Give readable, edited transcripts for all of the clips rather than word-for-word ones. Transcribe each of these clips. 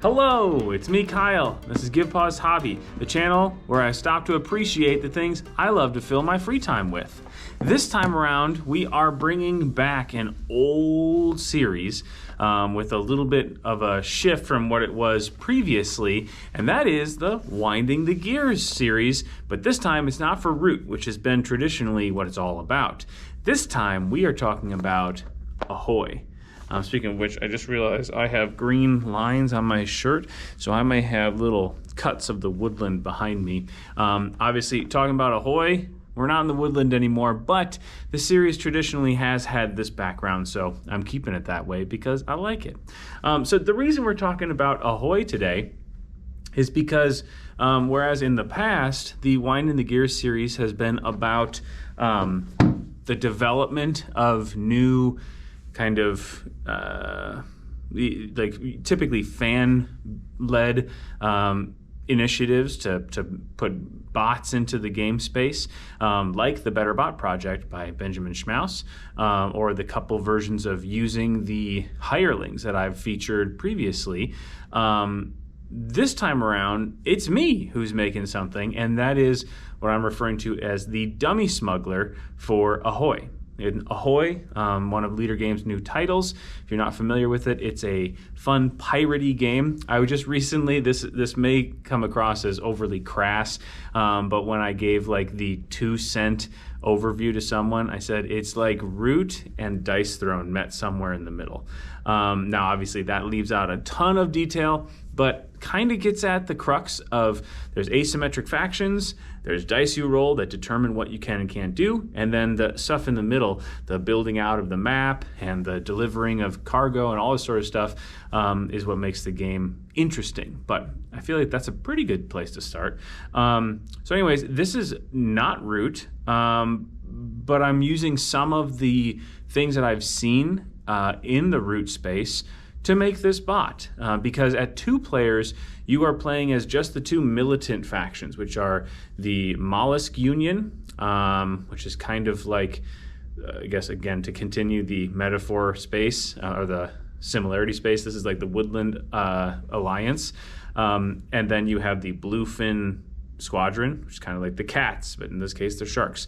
Hello, it's me, Kyle. This is Give Pause Hobby, the channel where I stop to appreciate the things I love to fill my free time with. This time around, we are bringing back an old series with a little bit of a shift from what it was previously, and that is the Winding the Gears series, but this time it's not for Root, which has been traditionally what it's all about. This time we are talking about Ahoy. Speaking of which, I just realized I have green lines on my shirt, so I may have little cuts of the Woodland behind me. Obviously, talking about Ahoy, we're not in the Woodland anymore, but the series traditionally has had this background, so I'm keeping it that way because I like it. So the reason we're talking about Ahoy today is because whereas in the past, the Winding the Gears series has been about the development of new kind of like typically fan-led initiatives to put bots into the game space, like the Better Bot Project by Benjamin Schmaus, or the couple versions of using the hirelings that I've featured previously. This time around, it's me who's making something, and that is what I'm referring to as the Dummy Smuggler for Ahoy. In Ahoy, one of Leader Games' new titles. If you're not familiar with it, it's a fun piratey game. I was just recently, this may come across as overly crass, but when I gave like the 2-cent overview to someone, I said it's like Root and Dice Throne met somewhere in the middle. Now, obviously, that leaves out a ton of detail, but kind of gets at the crux of there's asymmetric factions, there's dice you roll that determine what you can and can't do, and then the stuff in the middle, the building out of the map and the delivering of cargo and all this sort of stuff is what makes the game interesting. But I feel like that's a pretty good place to start. So anyways, this is not Root, but I'm using some of the things that I've seen in the Root space to make this bot, because at 2 players, you are playing as just the 2 militant factions, which are the Mollusk Union, which is kind of like, I guess, again, to continue the metaphor space, or the similarity space, this is like the Woodland Alliance. And then you have the Bluefin Squadron, which is kind of like the cats, but in this case, they're sharks.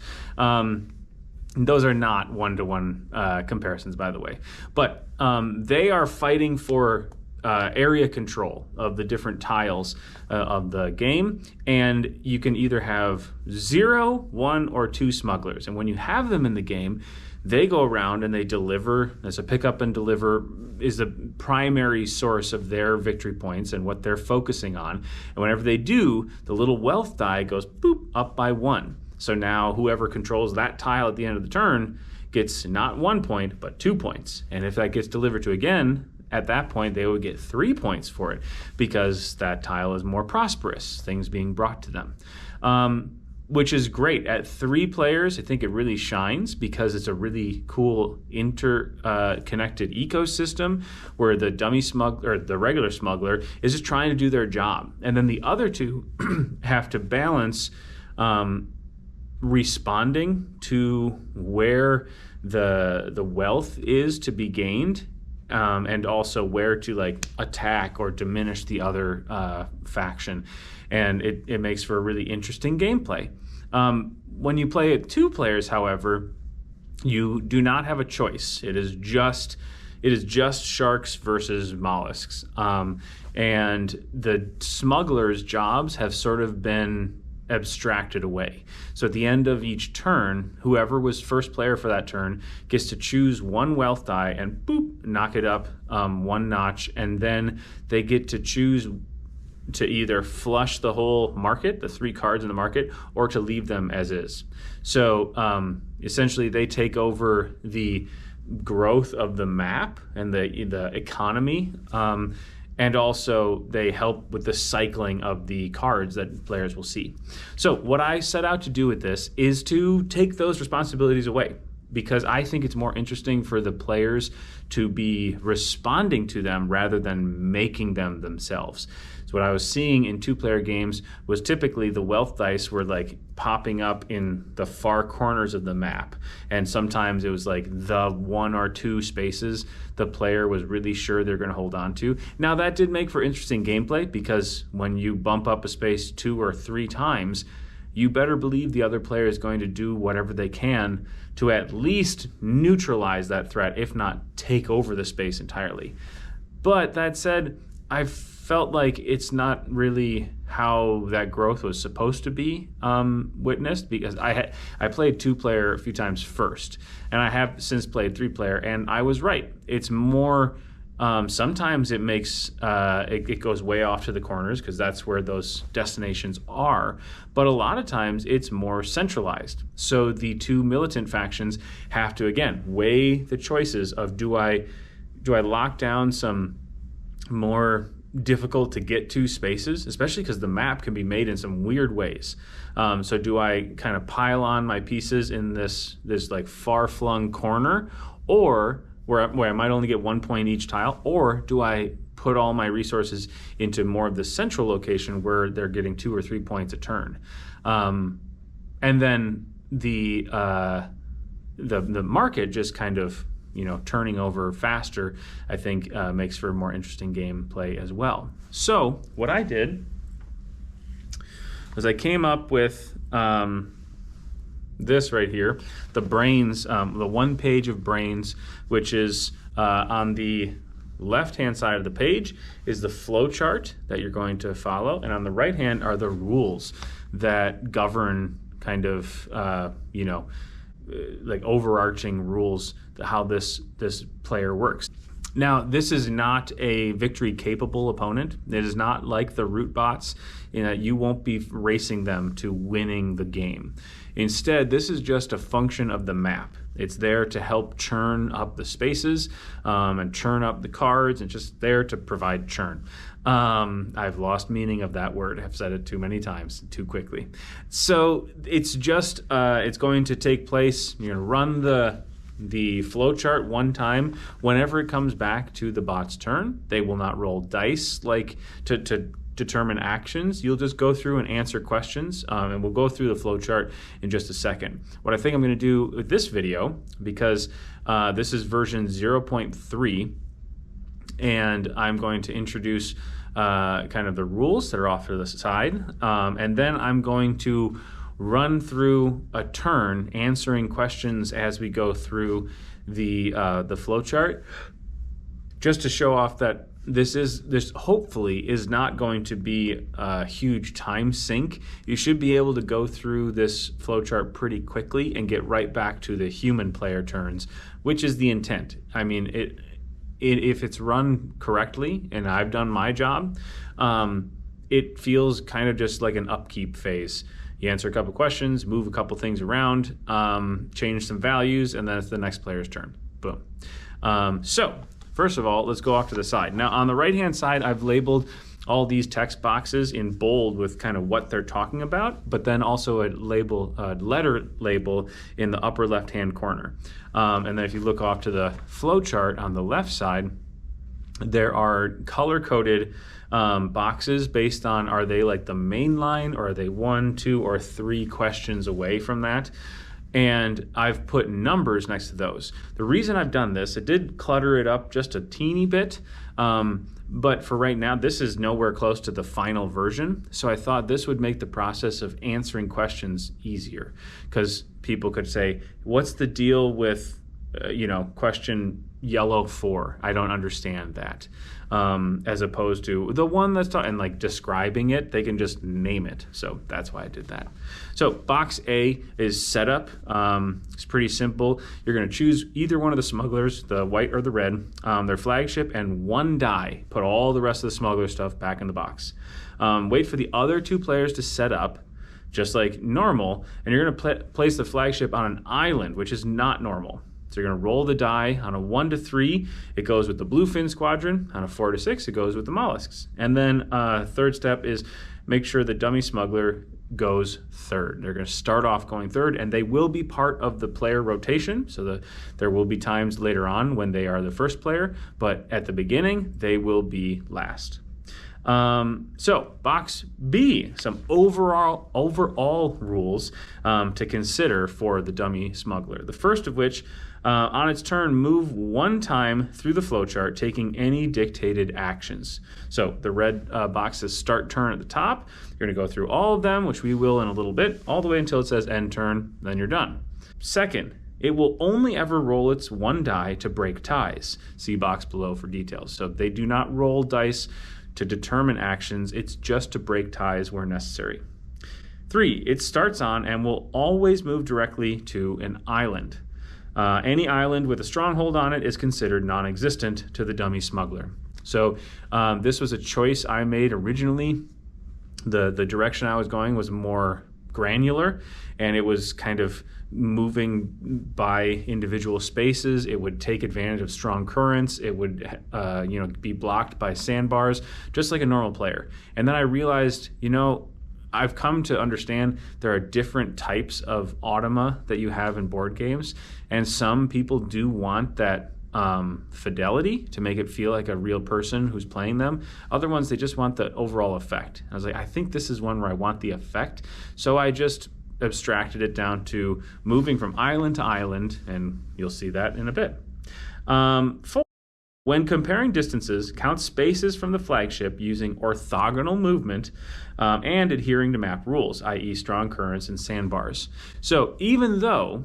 Those are not one-to-one comparisons, by the way. But they are fighting for area control of the different tiles of the game. And you can either have 0, 1, or 2 smugglers. And when you have them in the game, they go around and they deliver. As a pick up and deliver is the primary source of their victory points and what they're focusing on. And whenever they do, the little wealth die goes boop up by 1. So now whoever controls that tile at the end of the turn gets not 1 point, but 2 points. And if that gets delivered to again, at that point, they would get 3 points for it because that tile is more prosperous, things being brought to them. Which is great. At 3 players, I think it really shines because it's a really cool interconnected ecosystem where the dummy smuggler, or the regular smuggler, is just trying to do their job. And then the other 2 have to balance responding to where the wealth is to be gained, and also where to like attack or diminish the other faction. And it makes for a really interesting gameplay. When you play at 2 players, however, you do not have a choice. It is just sharks versus mollusks. And the smugglers' jobs have sort of been abstracted away. So at the end of each turn, whoever was first player for that turn gets to choose 1 wealth die and boop, knock it up 1 notch, and then they get to choose to either flush the whole market, the 3 cards in the market, or to leave them as is. So essentially they take over the growth of the map and the economy, and also they help with the cycling of the cards that players will see. So what I set out to do with this is to take those responsibilities away, because I think it's more interesting for the players to be responding to them rather than making them themselves. So So what I was seeing in two-player games was typically the wealth dice were like popping up in the far corners of the map. And sometimes it was like the 1 or 2 spaces the player was really sure they're going to hold on to. Now that did make for interesting gameplay, because when you bump up a space 2 or 3 times, you better believe the other player is going to do whatever they can to at least neutralize that threat, if not take over the space entirely. But that said, I felt like it's not really how that growth was supposed to be witnessed, because I played 2-player a few times first, and I have since played 3-player, and I was right. It's more, sometimes it makes, it goes way off to the corners because that's where those destinations are, but a lot of times it's more centralized. So the 2 militant factions have to, again, weigh the choices of do I lock down some more difficult to get to spaces, especially because the map can be made in some weird ways. So do I kind of pile on my pieces in this like far-flung corner, or where I might only get 1 point each tile, or do I put all my resources into more of the central location where they're getting 2 or 3 points a turn? And then the market just kind of, you know, turning over faster, I think makes for more interesting gameplay as well. So what I did was I came up with this right here, the brains, the 1 page of brains, which is on the left-hand side of the page is the flow chart that you're going to follow, and on the right hand are the rules that govern kind of, you know, like overarching rules, how this player works. Now, this is not a victory-capable opponent. It is not like the ROOTbots. You won't be racing them to winning the game. Instead, this is just a function of the map. It's there to help churn up the spaces and churn up the cards, and just there to provide churn. I've lost meaning of that word. I've said it too many times, too quickly. So it's just, it's going to take place, you're going to run the flow chart 1 time. Whenever it comes back to the bot's turn, they will not roll dice like to determine actions. You'll just go through and answer questions, and we'll go through the flow chart in just a second. What I think I'm going to do with this video, because this is version 0.3, and I'm going to introduce kind of the rules that are off to the side, and then I'm going to run through a turn answering questions as we go through the flow chart, just to show off that this hopefully is not going to be a huge time sink. You should be able to go through this flowchart pretty quickly and get right back to the human player turns, which is the intent. I mean, if it's run correctly, and I've done my job, it feels kind of just like an upkeep phase. You answer a couple questions, move a couple things around, change some values, and then it's the next player's turn. Boom. So first of all, let's go off to the side. Now, on the right-hand side, I've labeled all these text boxes in bold with kind of what they're talking about, but then also a letter label in the upper left-hand corner. And then if you look off to the flow chart on the left side, there are color-coded boxes based on, are they like the main line, or are they 1, 2, or 3 questions away from that? And I've put numbers next to those. The reason I've done this, it did clutter it up just a teeny bit, but for right now, this is nowhere close to the final version. So I thought this would make the process of answering questions easier, because people could say, what's the deal with, question yellow 4? I don't understand that. As opposed to the one that's and like describing it, they can just name it. So that's why I did that. So box A is setup. It's pretty simple. You're going to choose either one of the smugglers, the white or the red, their flagship, and 1 die. Put all the rest of the smuggler stuff back in the box. Wait for the other 2 players to set up, just like normal, and you're going to place the flagship on an island, which is not normal. So you're going to roll the die. On a 1 to 3, it goes with the bluefin squadron. On a 4 to 6, it goes with the mollusks. And then third step is make sure the dummy smuggler goes 3rd. They're going to start off going 3rd, and they will be part of the player rotation. So there will be times later on when they are the first player, but at the beginning, they will be last. So box B, some overall rules to consider for the Dummy Smuggler. The first of which, on its turn, move one time through the flowchart, taking any dictated actions. So the red box says start turn at the top. You're going to go through all of them, which we will in a little bit, all the way until it says end turn, then you're done. Second, it will only ever roll its one die to break ties. See box below for details. So they do not roll dice to determine actions, it's just to break ties where necessary. 3, it starts on and will always move directly to an island. Any island with a stronghold on it is considered non-existent to the Dummy Smuggler. So this was a choice I made originally. The direction I was going was more granular, and it was kind of moving by individual spaces. It would take advantage of strong currents. It would be blocked by sandbars, just like a normal player. And then I realized, I've come to understand there are different types of automa that you have in board games, and some people do want that fidelity to make it feel like a real person who's playing them. Other ones, they just want the overall effect. I was like, I think this is one where I want the effect. So I just abstracted it down to moving from island to island, and you'll see that in a bit. 4, when comparing distances, count spaces from the flagship using orthogonal movement and adhering to map rules, i.e. strong currents and sandbars. So even though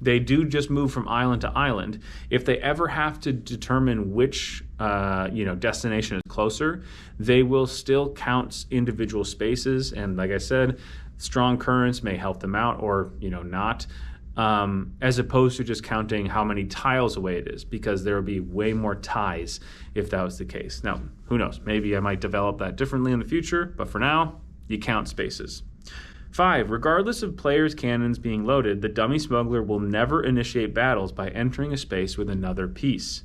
they do just move from island to island, if they ever have to determine which destination is closer, they will still count individual spaces. And like I said, strong currents may help them out or not, as opposed to just counting how many tiles away it is, because there will be way more ties if that was the case. Now, who knows? Maybe I might develop that differently in the future, but for now, you count spaces. 5, regardless of players' cannons being loaded, the Dummy Smuggler will never initiate battles by entering a space with another piece.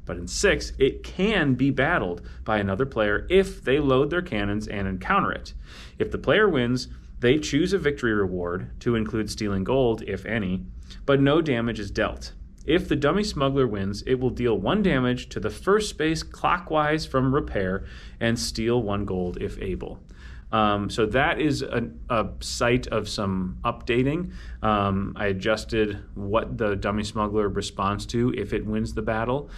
But in 6, it can be battled by another player if they load their cannons and encounter it. If the player wins, they choose a victory reward, to include stealing gold, if any, but no damage is dealt. If the Dummy Smuggler wins, it will deal 1 damage to the first space clockwise from repair and steal 1 gold if able. So that is a site of some updating. I adjusted what the Dummy Smuggler responds to if it wins the battle.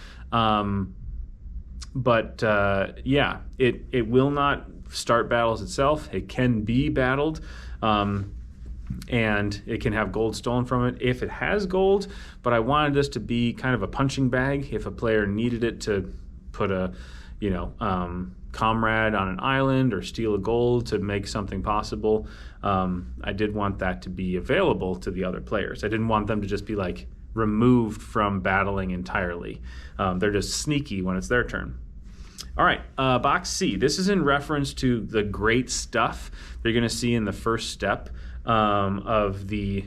It will not start battles itself. It can be battled, and it can have gold stolen from it if it has gold, but I wanted this to be kind of a punching bag if a player needed it to put a comrade on an island or steal a gold to make something possible. I did want that to be available to the other players. I didn't want them to just be like removed from battling entirely. They're just sneaky when it's their turn. All right, box C. This is in reference to the great stuff they're going to see in the first step of the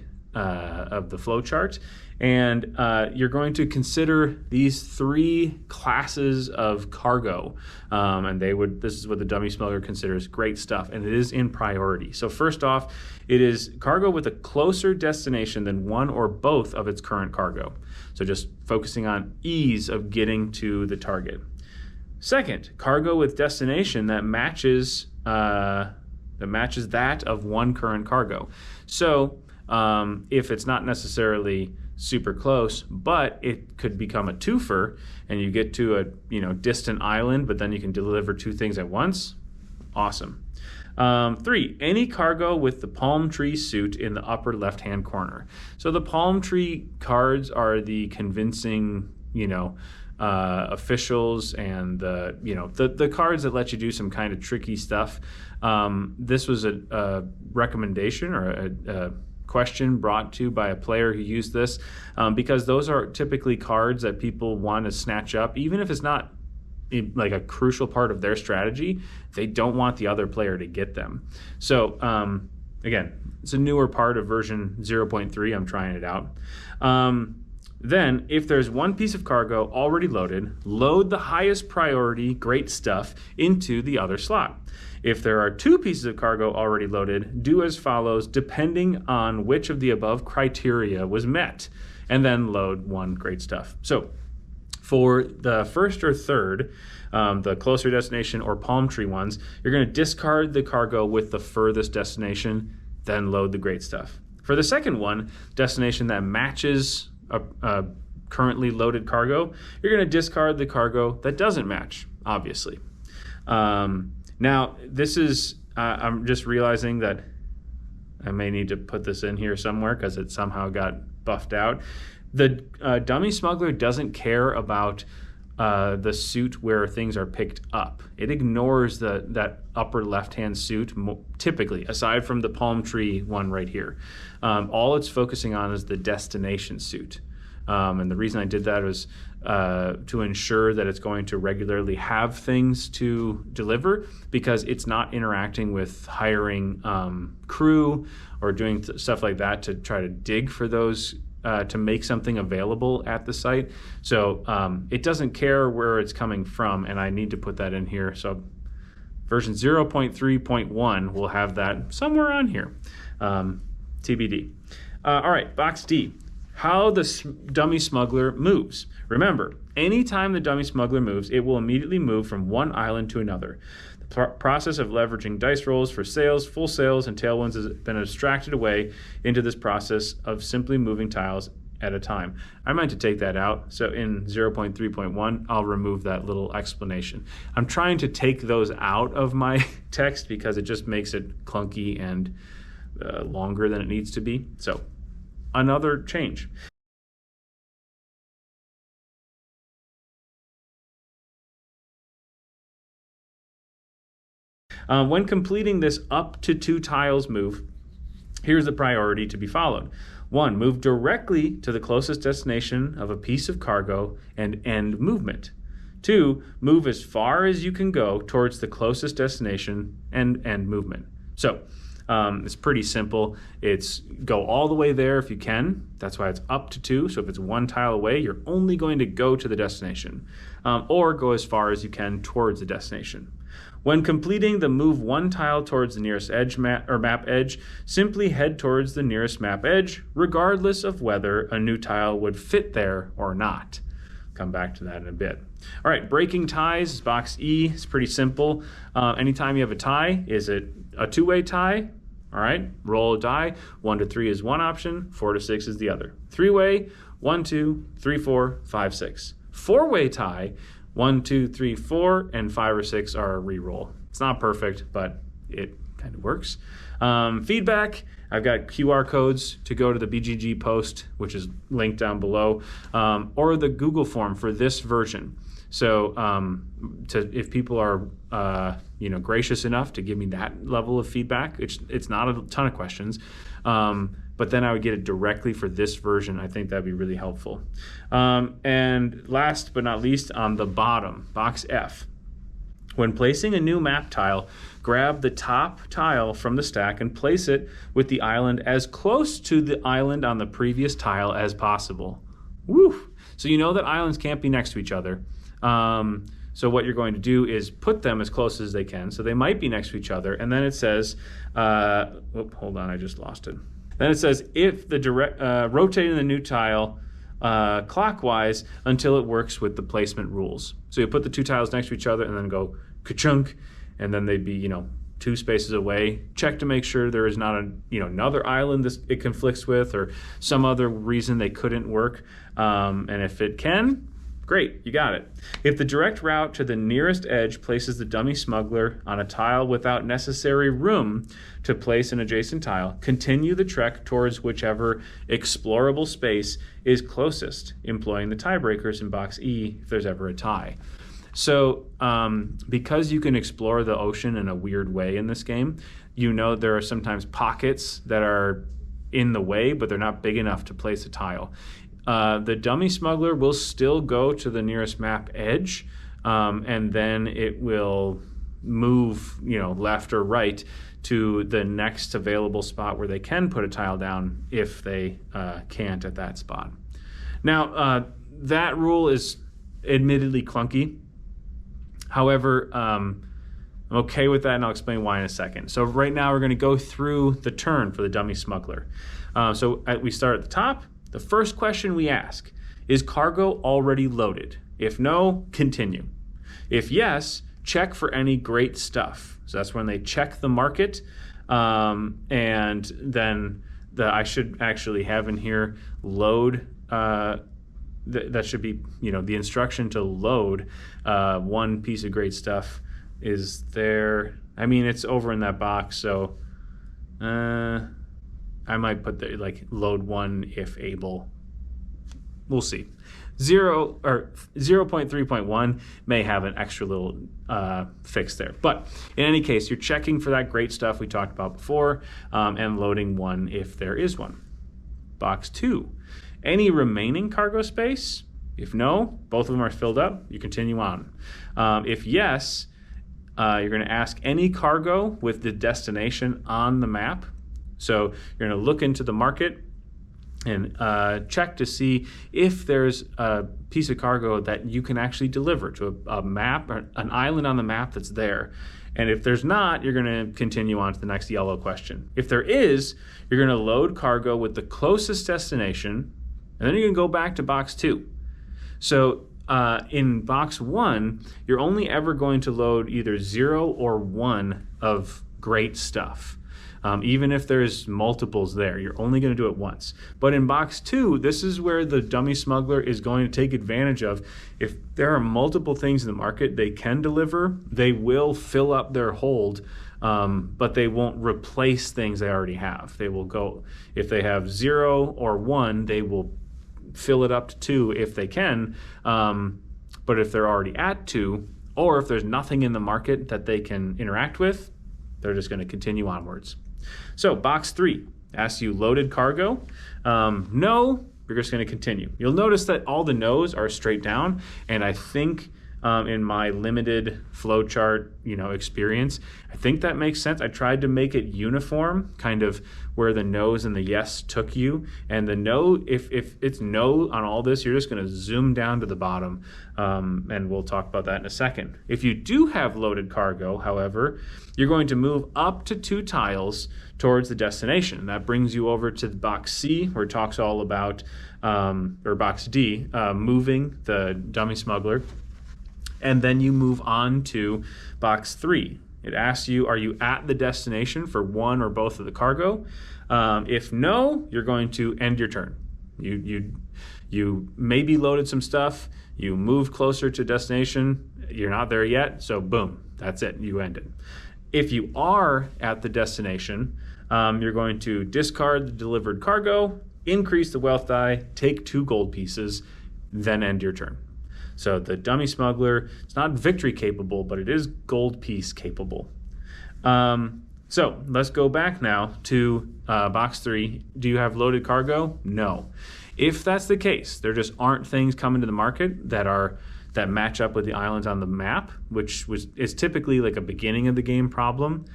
flow chart. And you're going to consider these 3 classes of cargo, and this is what the Dummy Smuggler considers great stuff, and it is in priority. So first off, it is cargo with a closer destination than one or both of its current cargo. So just focusing on ease of getting to the target. Second, cargo with destination that matches that of one current cargo. So if it's not necessarily super close, but it could become a twofer, and you get to a distant island, but then you can deliver 2 things at once. Awesome. 3, any cargo with the palm tree suit in the upper left-hand corner. So the palm tree cards are the convincing, officials and the cards that let you do some kind of tricky stuff. This was a recommendation or a question brought to by a player who used this, because those are typically cards that people want to snatch up, even if it's not like a crucial part of their strategy. They don't want the other player to get them. So again, it's a newer part of version 0.3. I'm trying it out. Then, if there's 1 piece of cargo already loaded, load the highest priority great stuff into the other slot. If there are 2 pieces of cargo already loaded, do as follows, depending on which of the above criteria was met, and then load 1 great stuff. So For the first or third, the closer destination or palm tree ones, you're going to discard the cargo with the furthest destination, then load the great stuff. For the second one, destination that matches a currently loaded cargo, you're going to discard the cargo that doesn't match, obviously. Now, this is, I'm just realizing that I may need to put this in here somewhere because it somehow got buffed out. The Dummy Smuggler doesn't care about the suit where things are picked up. It ignores that upper left-hand suit typically, aside from the palm tree one right here. All it's focusing on is the destination suit. And the reason I did that was to ensure that it's going to regularly have things to deliver, because it's not interacting with hiring crew or doing stuff like that to try to dig for those to make something available at the site. So it doesn't care where it's coming from, and I need to put that in here. So version 0.3.1 will have that somewhere on here, TBD. All right, box D, how the Dummy Smuggler moves. Remember, anytime the Dummy Smuggler moves, it will immediately move from one island to another. The process of leveraging dice rolls for sales, full sales, and tailwinds has been abstracted away into this process of simply moving tiles at a time. I meant to take that out, so in 0.3.1, I'll remove that little explanation. I'm trying to take those out of my text because it just makes it clunky and longer than it needs to be. So, another change. When completing this up to 2 tiles move, here's the priority to be followed. 1, move directly to the closest destination of a piece of cargo and end movement. 2, move as far as you can go towards the closest destination and end movement. So it's pretty simple. It's go all the way there if you can. That's why it's up to 2. So if it's 1 tile away, you're only going to go to the destination, or go as far as you can towards the destination. When completing the move 1 tile towards the nearest edge map edge, simply head towards the nearest map edge, regardless of whether a new tile would fit there or not. Come back to that in a bit. All right, breaking ties is box E. It's pretty simple. Anytime you have a tie, is it a 2-way tie? All right, roll a die. 1 to 3 is one option, 4 to 6 is the other. 3-way, 1, 2, 3, 4, 5, 6. 4-way tie, 1, 2, 3, 4, and 5 or 6 are a re-roll. It's not perfect, but it kind of works. Feedback, I've got QR codes to go to the BGG post, which is linked down below, or the Google form for this version. So if people are gracious enough to give me that level of feedback, it's not a ton of questions, but then I would get it directly for this version. I think that'd be really helpful. And last but not least, on the bottom, box F. When placing a new map tile, grab the top tile from the stack and place it with the island as close to the island on the previous tile as possible. Woo! So you know that islands can't be next to each other. So what you're going to do is put them as close as they can. So they might be next to each other. And then it says, hold on, I just lost it. Then it says, if the rotating the new tile clockwise until it works with the placement rules. So you put the 2 tiles next to each other and then go ka-chunk, and then they'd be, 2 spaces away. Check to make sure there is not another island it conflicts with or some other reason they couldn't work. And if it can, great, you got it. If the direct route to the nearest edge places the Dummy Smuggler on a tile without necessary room to place an adjacent tile, continue the trek towards whichever explorable space is closest, employing the tiebreakers in box E if there's ever a tie. So because you can explore the ocean in a weird way in this game, there are sometimes pockets that are in the way, but they're not big enough to place a tile. The Dummy Smuggler will still go to the nearest map edge, and then it will move, left or right to the next available spot where they can put a tile down if they can't at that spot. Now, that rule is admittedly clunky. However, I'm okay with that, and I'll explain why in a second. So right now, we're going to go through the turn for the Dummy Smuggler. So we start at the top. The first question we ask is cargo already loaded? If no, continue. If yes, check for any great stuff. So that's when they check the market. And then I should actually have in here load, that should be, the instruction to load one piece of great stuff is there. I mean, it's over in that box, so I might put the load one if able. We'll see. 0.3.1 may have an extra little fix there. But in any case, you're checking for that great stuff we talked about before, and loading one if there is one. Box 2, any remaining cargo space? If no, both of them are filled up, you continue on. If yes, you're going to ask any cargo with the destination on the map. So you're going to look into the market and check to see if there's a piece of cargo that you can actually deliver to a map or an island on the map that's there. And if there's not, you're going to continue on to the next yellow question. If there is, you're going to load cargo with the closest destination, and then you can go back to box 2. So in box 1, you're only ever going to load either 0 or 1 of great stuff. Even if there's multiples there, you're only going to do it once. But in box 2, this is where the Dummy Smuggler is going to take advantage of. If there are multiple things in the market they can deliver, they will fill up their hold, but they won't replace things they already have. They will go, if they have 0 or 1, they will fill it up to 2 if they can. But if they're already at 2, or if there's nothing in the market that they can interact with, they're just going to continue onwards. So box 3 asks you loaded cargo. No, you're just going to continue. You'll notice that all the no's are straight down, and I think in my limited flowchart, experience, I think that makes sense. I tried to make it uniform, kind of where the no's and the yes took you. And the no, if it's no on all this, you're just going to zoom down to the bottom, and we'll talk about that in a second. If you do have loaded cargo, however, you're going to move up to 2 tiles towards the destination. That brings you over to the box C, where it talks all about, or box D, moving the Dummy Smuggler. And then you move on to box 3. It asks you, are you at the destination for one or both of the cargo? If no, you're going to end your turn. You maybe loaded some stuff, you moved closer to destination, you're not there yet, so boom, that's it, you end it. If you are at the destination, you're going to discard the delivered cargo, increase the wealth die, take 2 gold pieces, then end your turn. So the Dummy Smuggler, it's not victory capable, but it is gold piece capable. So let's go back now to box 3. Do you have loaded cargo? No. If that's the case, there just aren't things coming to the market that match up with the islands on the map, which is typically like a beginning of the game problem.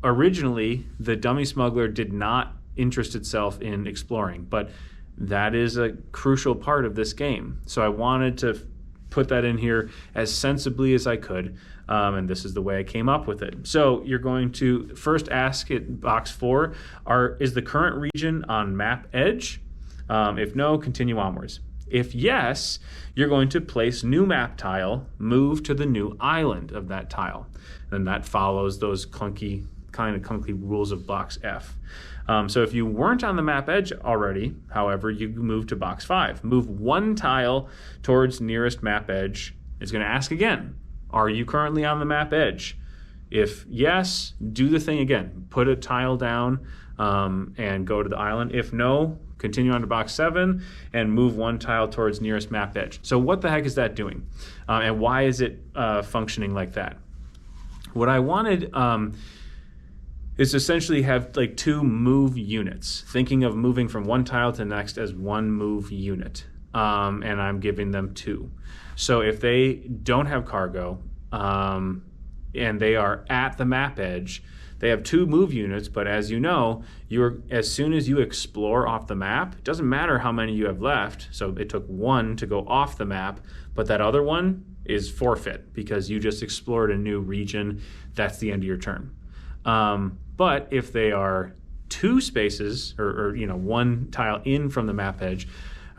Originally, the Dummy Smuggler did not interest itself in exploring, but that is a crucial part of this game. So I wanted to put that in here as sensibly as I could, and this is the way I came up with it. So you're going to first ask at box 4, is the current region on map edge? If no, continue onwards. If yes, you're going to place new map tile, move to the new island of that tile. And that follows those clunky rules of box F. So if you weren't on the map edge already, however, you move to box 5. Move 1 tile towards nearest map edge. It's going to ask again, are you currently on the map edge? If yes, do the thing again. Put a tile down and go to the island. If no, continue on to box 7 and move 1 tile towards nearest map edge. So what the heck is that doing? And why is it functioning like that? What I wanted is essentially have like 2 move units, thinking of moving from 1 tile to the next as 1 move unit, and I'm giving them 2. So if they don't have cargo and they are at the map edge, they have 2 move units, but as you know, as soon as you explore off the map, it doesn't matter how many you have left, so it took 1 to go off the map, but that other one is forfeit because you just explored a new region. That's the end of your turn. But if they are 2 spaces or 1 tile in from the map edge,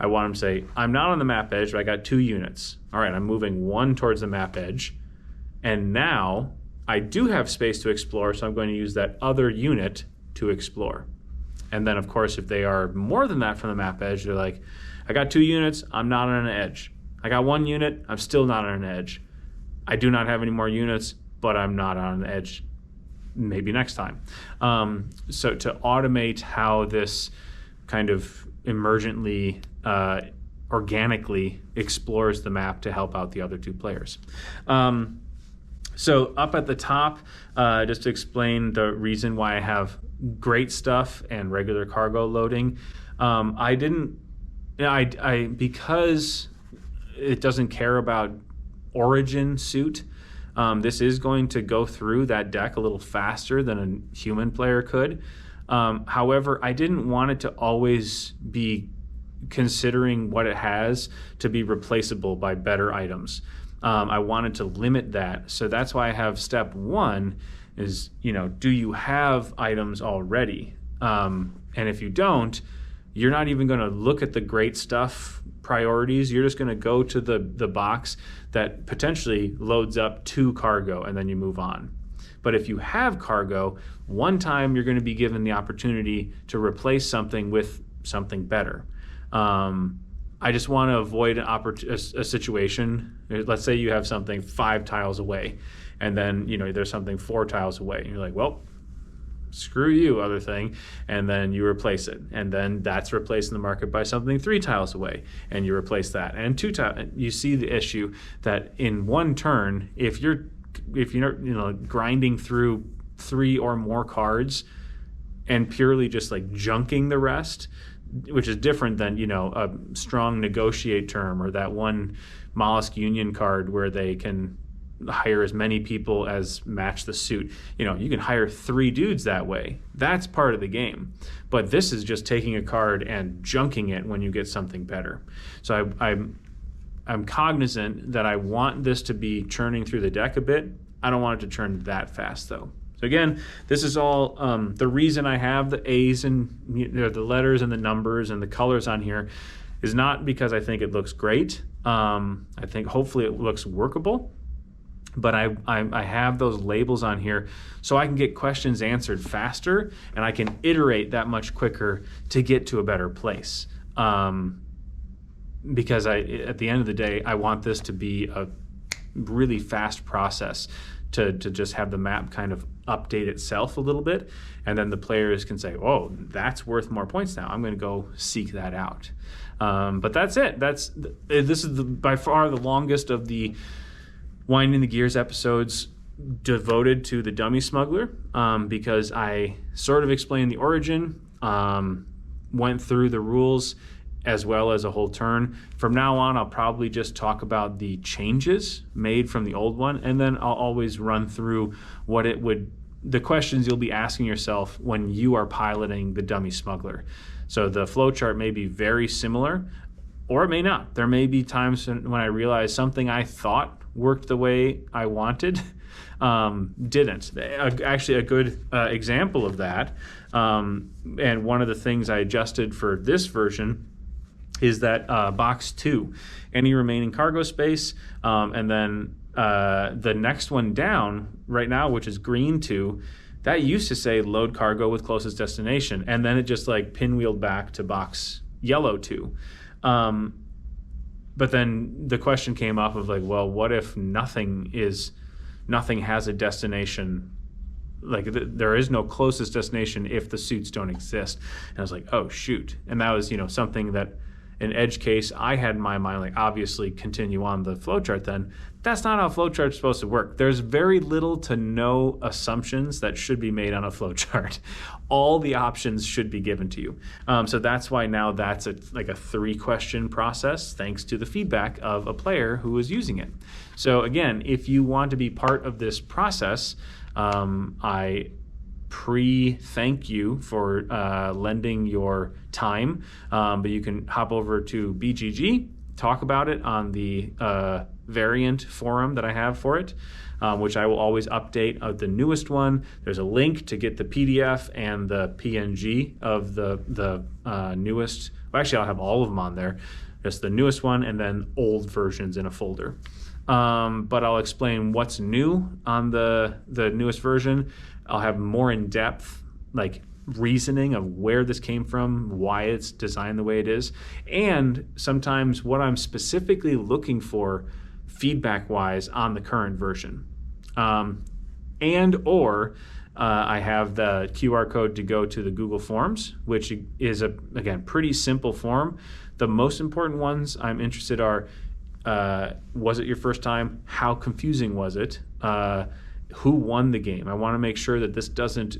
I want them to say, I'm not on the map edge, but I got 2 units. All right, I'm moving 1 towards the map edge. And now I do have space to explore, so I'm going to use that other unit to explore. And then, of course, if they are more than that from the map edge, they're like, I got 2 units, I'm not on an edge. I got 1 unit, I'm still not on an edge. I do not have any more units, but I'm not on an edge. Maybe next time. So to automate how this kind of emergently, organically explores the map to help out the other 2 players. So up at the top, just to explain the reason why I have great stuff and regular cargo loading, because it doesn't care about origin suit, this is going to go through that deck a little faster than a human player could. However, I didn't want it to always be considering what it has to be replaceable by better items. I wanted to limit that. So that's why I have step 1 is, do you have items already? And if you don't, you're not even going to look at the great stuff priorities. You're just going to go to the box that potentially loads up 2 cargo, and then you move on. But if you have cargo, one time you're going to be given the opportunity to replace something with something better. I just want to avoid a situation. Let's say you have something 5 tiles away, and then there's something 4 tiles away, and you're like, well, screw you, other thing, and then you replace it, and then that's replaced in the market by something 3 tiles away, and you replace that, and 2 tiles. You see the issue that in one turn, if you're grinding through 3 or more cards and purely just like junking the rest, which is different than a strong negotiate term or that one mollusk union card where they can hire as many people as match the suit. You can hire 3 dudes that way. That's part of the game. But this is just taking a card and junking it when you get something better. So I'm cognizant that I want this to be churning through the deck a bit. I don't want it to churn that fast though. So again, this is all the reason I have the A's and the letters and the numbers and the colors on here is not because I think it looks great. I think hopefully it looks workable. But I have those labels on here so I can get questions answered faster and I can iterate that much quicker to get to a better place. Because at the end of the day, I want this to be a really fast process to just have the map kind of update itself a little bit. And then the players can say, oh, that's worth more points now. I'm going to go seek that out. But that's it. This is by far the longest of the Winding the Gears episodes devoted to the Dummy Smuggler, because I sort of explained the origin, went through the rules as well as a whole turn. From now on, I'll probably just talk about the changes made from the old one, and then I'll always run through the questions you'll be asking yourself when you are piloting the Dummy Smuggler. So the flowchart may be very similar, or it may not. There may be times when I realize something I thought worked the way I wanted, didn't. Actually, a good example of that, and one of the things I adjusted for this version is that box 2, any remaining cargo space, and then the next one down right now, which is green 2, that used to say load cargo with closest destination, and then it just like pinwheeled back to box yellow 2. But then the question came up of like, well, what if nothing has a destination? Like there is no closest destination if the suits don't exist. And I was like, oh shoot. And that was, something that in edge case I had in my mind, like obviously continue on the flowchart then. That's not how flowchart's supposed to work. There's very little to no assumptions that should be made on a flowchart. All the options should be given to you. So that's why now that's a 3-question process thanks to the feedback of a player who is using it. So again, if you want to be part of this process, I thank you for lending your time, but you can hop over to BGG talk about it on the variant forum that I have for it, which I will always update of the newest one. There's a link to get the PDF and the PNG of the newest. Well, actually, I'll have all of them on there. Just the newest one and then old versions in a folder. But I'll explain what's new on the newest version. I'll have more in-depth like reasoning of where this came from, why it's designed the way it is, and sometimes what I'm specifically looking for feedback-wise on the current version. I have the QR code to go to the Google Forms, which is again pretty simple form. The most important ones I'm interested are, was it your first time? How confusing was it? Who won the game? I want to make sure that this doesn't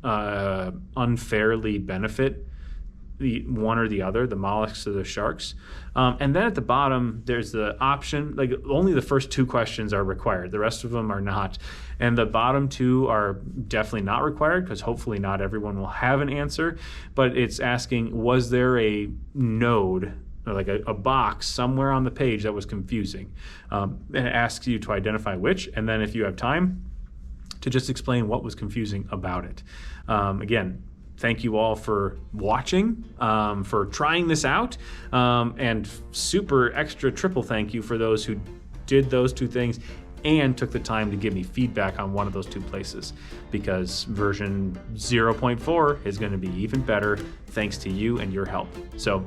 unfairly benefit the one or the other, the mollusks or the sharks. And then at the bottom, there's the option, like only the first 2 questions are required. The rest of them are not. And the bottom 2 are definitely not required because hopefully not everyone will have an answer. But it's asking, was there a node, or like a box somewhere on the page that was confusing? And it asks you to identify which. And then if you have time, to just explain what was confusing about it. Again, thank you all for watching, for trying this out, and super extra triple thank you for those who did those 2 things and took the time to give me feedback on one of those 2 places, because version 0.4 is going to be even better thanks to you and your help. So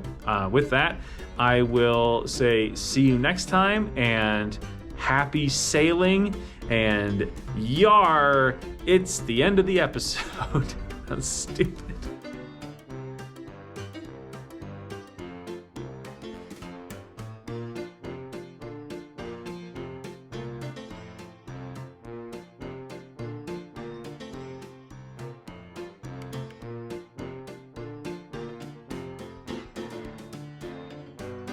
with that, I will say see you next time, and happy sailing, and yar, it's the end of the episode. That's stupid.